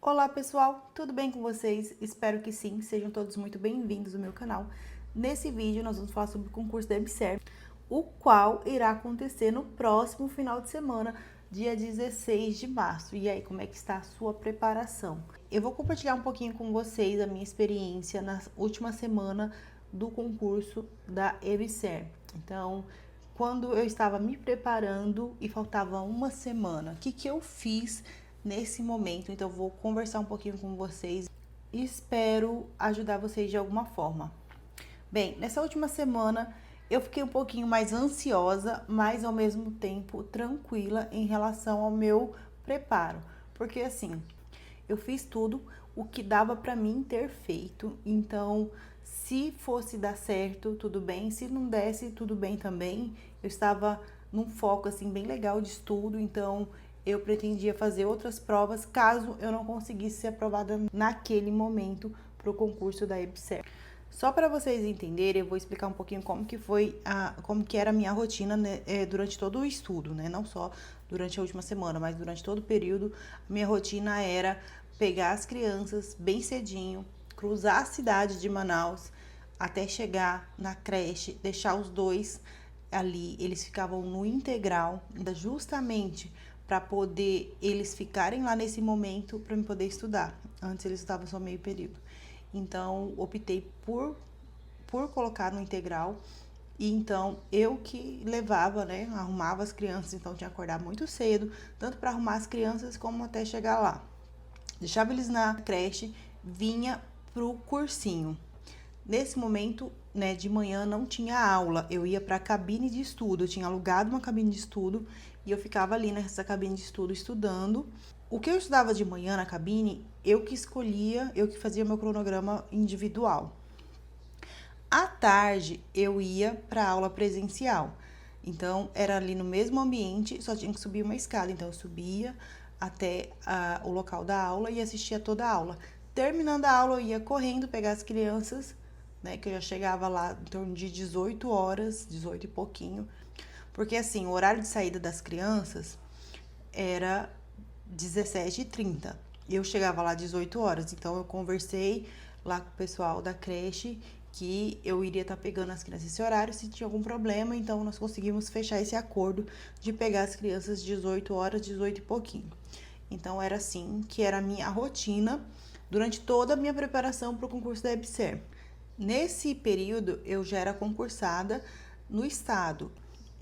Olá pessoal, tudo bem com vocês? Espero que sim, sejam todos muito bem-vindos ao meu canal. Nesse vídeo nós vamos falar sobre o concurso da EBSERH, o qual irá acontecer no próximo final de semana, dia 16 de março. E aí, como é que está a sua preparação? Eu vou compartilhar um pouquinho com vocês a minha experiência na última semana do concurso da EBSERH. Então, quando eu estava me preparando e faltava uma semana, o que eu fiz nesse momento? Então, eu vou conversar um pouquinho com vocês e espero ajudar vocês de alguma forma. Bem, nessa última semana eu fiquei um pouquinho mais ansiosa, mas ao mesmo tempo tranquila em relação ao meu preparo, porque assim, eu fiz tudo o que dava para mim ter feito, então se fosse dar certo, tudo bem, se não desse, tudo bem também. Eu estava num foco assim bem legal de estudo, então eu pretendia fazer outras provas caso eu não conseguisse ser aprovada naquele momento para o concurso da EBSERH. Só para vocês entenderem, eu vou explicar um pouquinho como que era a minha rotina, né, durante todo o estudo, né? Não só durante a última semana, mas durante todo o período. A minha rotina era pegar as crianças bem cedinho, cruzar a cidade de Manaus até chegar na creche, deixar os dois ali. Eles ficavam no integral, justamente para poder eles ficarem lá nesse momento para eu poder estudar. Antes eles estudavam só meio período. Então, optei por colocar no integral. E então, eu que levava, né? Arrumava as crianças, então tinha que acordar muito cedo, tanto para arrumar as crianças como até chegar lá. Deixava eles na creche, vinha pro cursinho. Nesse momento, né, de manhã não tinha aula, eu ia para a cabine de estudo, eu tinha alugado uma cabine de estudo e eu ficava ali nessa cabine de estudo estudando. O que eu estudava de manhã na cabine, eu que escolhia, eu que fazia meu cronograma individual. À tarde, eu ia para aula presencial. Então, era ali no mesmo ambiente, só tinha que subir uma escada. Então, eu subia até o local da aula e assistia toda a aula. Terminando a aula, eu ia correndo pegar as crianças, né? Que eu já chegava lá em torno de 18 horas, 18 e pouquinho. Porque, assim, o horário de saída das crianças era 17h30. Eu chegava lá às 18 horas, então eu conversei lá com o pessoal da creche que eu iria estar pegando as crianças esse horário, se tinha algum problema, então nós conseguimos fechar esse acordo de pegar as crianças 18 horas, 18 e pouquinho. Então era assim que era a minha rotina durante toda a minha preparação para o concurso da EBSERH. Nesse período eu já era concursada no estado,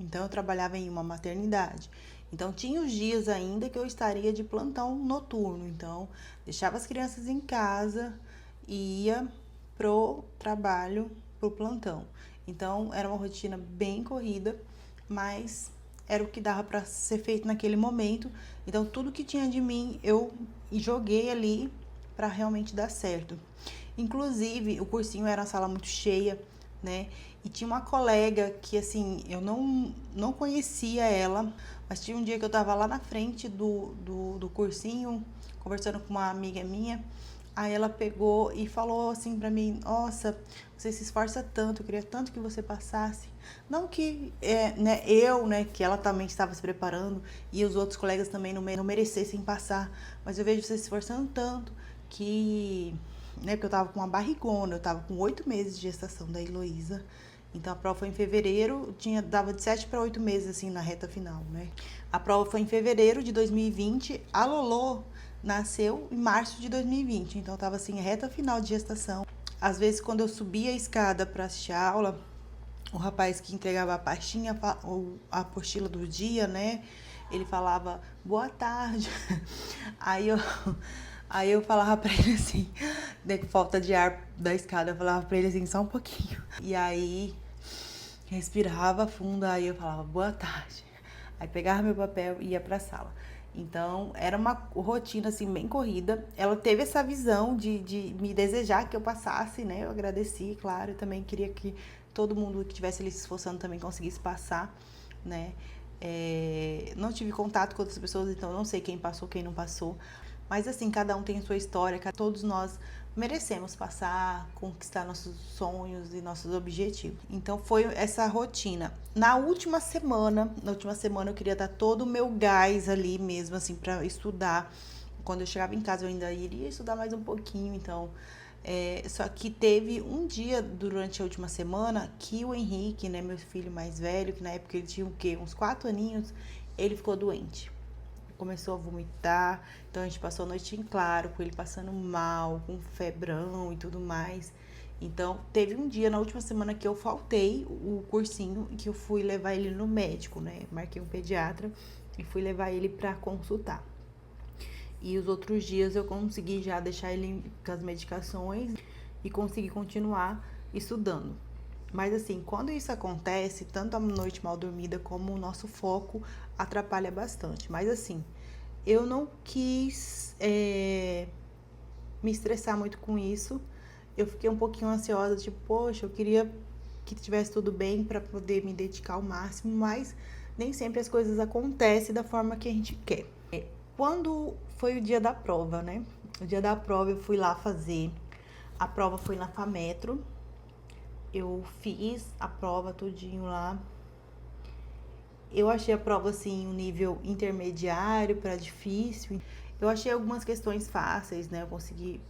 então eu trabalhava em uma maternidade. Então tinha os dias ainda que eu estaria de plantão noturno, então deixava as crianças em casa e ia pro trabalho, pro plantão. Então era uma rotina bem corrida, mas era o que dava para ser feito naquele momento. Então tudo que tinha de mim eu joguei ali para realmente dar certo. Inclusive, o cursinho era uma sala muito cheia, né? E tinha uma colega que, assim, eu não conhecia ela, mas tinha um dia que eu tava lá na frente do cursinho, conversando com uma amiga minha. Aí ela pegou e falou assim pra mim: Nossa, você se esforça tanto, eu queria tanto que você passasse. Não que né, que ela também estava se preparando e os outros colegas também não merecessem passar, mas eu vejo você se esforçando tanto que, né, porque eu tava com uma barrigona, eu tava com 8 meses de gestação da Heloísa. Então a prova foi em fevereiro, dava de 7 para 8 meses assim na reta final, né? A prova foi em fevereiro de 2020, a Lolô nasceu em março de 2020, então tava assim, reta final de gestação. Às vezes quando eu subia a escada para assistir a aula, o rapaz que entregava a pastinha, a apostila do dia, né? Ele falava, boa tarde. Aí eu falava pra ele assim, né, com falta de ar da escada, eu falava pra ele assim, só um pouquinho. E aí, respirava fundo, aí eu falava, boa tarde. Aí pegava meu papel e ia pra sala. Então, era uma rotina, assim, bem corrida. Ela teve essa visão de me desejar que eu passasse, né? Eu agradeci, claro. Eu também queria que todo mundo que estivesse ali se esforçando também conseguisse passar, né? Não tive contato com outras pessoas, então não sei quem passou, quem não passou. Mas, assim, cada um tem a sua história. Todos nós merecemos passar, conquistar nossos sonhos e nossos objetivos. Então foi essa rotina. Na última semana eu queria dar todo o meu gás ali mesmo, assim, para estudar, Quando eu chegava em casa, eu ainda iria estudar mais um pouquinho, então... só que teve um dia durante a última semana que o Henrique, né, meu filho mais velho, que na época ele tinha o quê? Uns 4 aninhos, ele ficou doente. Começou a vomitar, então a gente passou a noite em claro, com ele passando mal, com febrão e tudo mais. Então, teve um dia na última semana que eu faltei o cursinho e que eu fui levar ele no médico, né? Marquei um pediatra e fui levar ele pra consultar. E os outros dias eu consegui já deixar ele com as medicações e consegui continuar estudando. Mas assim, quando isso acontece, tanto a noite mal dormida como o nosso foco atrapalha bastante. Mas assim, eu não quis me estressar muito com isso. Eu fiquei um pouquinho ansiosa, tipo, poxa, eu queria que tivesse tudo bem para poder me dedicar ao máximo, mas nem sempre as coisas acontecem da forma que a gente quer. Quando foi o dia da prova, né? O dia da prova eu fui lá fazer. A prova foi na FAMetro. Eu fiz a prova tudinho lá. Eu achei a prova, assim, um nível intermediário para difícil. Eu achei algumas questões fáceis, né? Eu consegui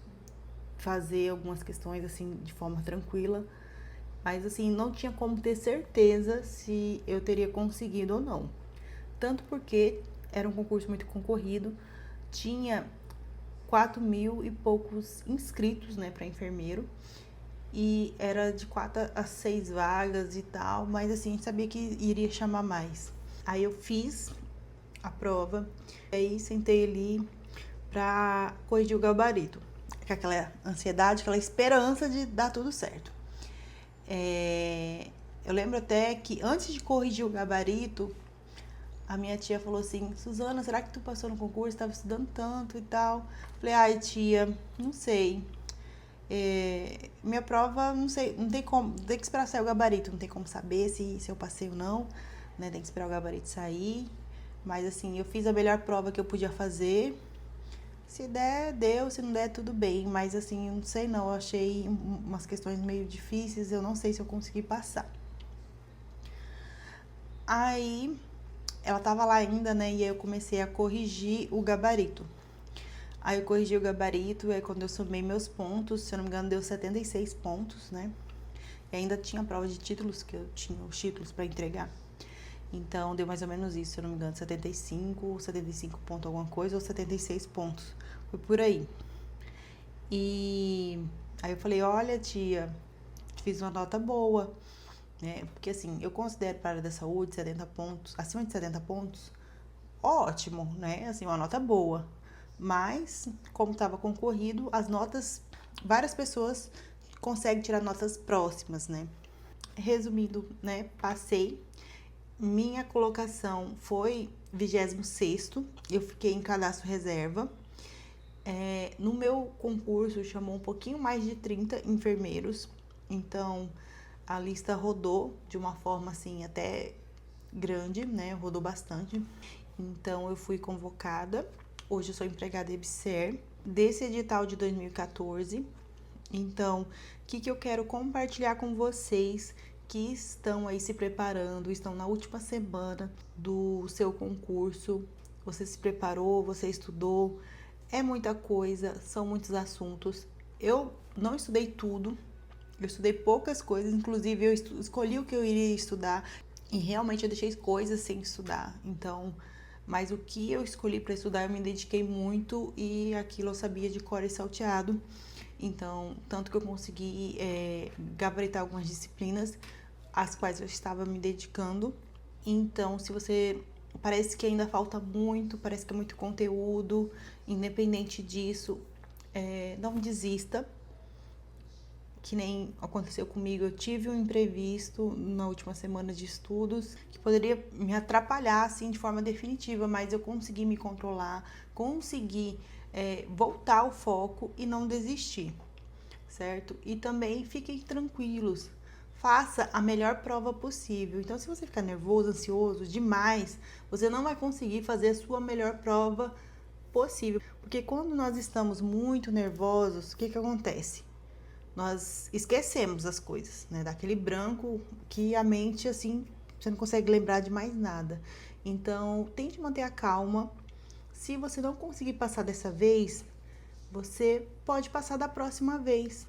fazer algumas questões, assim, de forma tranquila. Mas, assim, não tinha como ter certeza se eu teria conseguido ou não. Tanto porque era um concurso muito concorrido. Tinha 4.000 e poucos inscritos, né, para enfermeiro. E era de 4 a 6 vagas e tal, mas assim, a gente sabia que iria chamar mais. Aí eu fiz a prova, aí sentei ali pra corrigir o gabarito. Com aquela ansiedade, aquela esperança de dar tudo certo. Eu lembro até que antes de corrigir o gabarito, a minha tia falou assim, Suzana, será que tu passou no concurso? Estava estudando tanto e tal. Falei, ai tia, não sei. Minha prova, não sei, não tem como, tem que esperar sair o gabarito, não tem como saber se eu passei ou não, né? Tem que esperar o gabarito sair. Mas assim, eu fiz a melhor prova que eu podia fazer. Se der, deu, se não der, tudo bem. Mas assim, eu não sei não, eu achei umas questões meio difíceis, eu não sei se eu consegui passar. Aí, ela tava lá ainda, né? E aí eu comecei a corrigir o gabarito. Aí eu corrigi o gabarito, e aí quando eu somei meus pontos, se eu não me engano, deu 76 pontos, né? E ainda tinha prova de títulos, que eu tinha os títulos pra entregar. Então, deu mais ou menos isso, se eu não me engano, 75 pontos alguma coisa, ou 76 pontos. Foi por aí. E aí eu falei, olha, tia, fiz uma nota boa, né? Porque assim, eu considero para a área da saúde 70 pontos, acima de 70 pontos, ótimo, né? Assim, uma nota boa. Mas, como estava concorrido, as notas, várias pessoas conseguem tirar notas próximas, né? Resumindo, né? Passei. Minha colocação foi 26º, eu fiquei em cadastro reserva. No meu concurso chamou um pouquinho mais de 30 enfermeiros, então a lista rodou de uma forma assim até grande, né? Rodou bastante. Então eu fui convocada. Hoje eu sou empregada EBSER, desse edital de 2014. Então, o que eu quero compartilhar com vocês que estão aí se preparando, estão na última semana do seu concurso. Você se preparou, você estudou, é muita coisa, são muitos assuntos. Eu não estudei tudo, eu estudei poucas coisas, inclusive eu escolhi o que eu iria estudar e realmente eu deixei coisas sem estudar. Então, mas o que eu escolhi para estudar eu me dediquei muito e aquilo eu sabia de cor e salteado. Então, tanto que eu consegui gabaritar algumas disciplinas às quais eu estava me dedicando. Então, se você parece que ainda falta muito, parece que é muito conteúdo, independente disso, não desista. Que nem aconteceu comigo, eu tive um imprevisto na última semana de estudos que poderia me atrapalhar assim de forma definitiva, mas eu consegui me controlar, consegui voltar ao foco e não desistir, certo? E também fiquem tranquilos, faça a melhor prova possível. Então, se você ficar nervoso, ansioso demais, você não vai conseguir fazer a sua melhor prova possível, porque quando nós estamos muito nervosos, o que acontece? Nós esquecemos as coisas, né? Daquele branco que a mente, assim, você não consegue lembrar de mais nada. Então, tente manter a calma, Se você não conseguir passar dessa vez, você pode passar da próxima vez.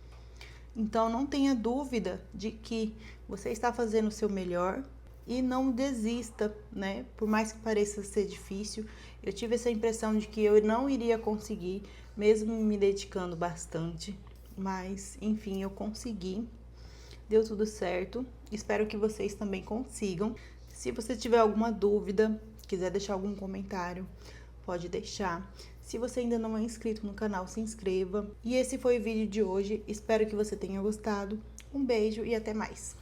Então, não tenha dúvida de que você está fazendo o seu melhor e não desista, né? Por mais que pareça ser difícil, eu tive essa impressão de que eu não iria conseguir, mesmo me dedicando bastante. Mas, enfim, eu consegui. Deu tudo certo. Espero que vocês também consigam. Se você tiver alguma dúvida, quiser deixar algum comentário, pode deixar. Se você ainda não é inscrito no canal, se inscreva. E esse foi o vídeo de hoje. Espero que você tenha gostado. Um beijo e até mais.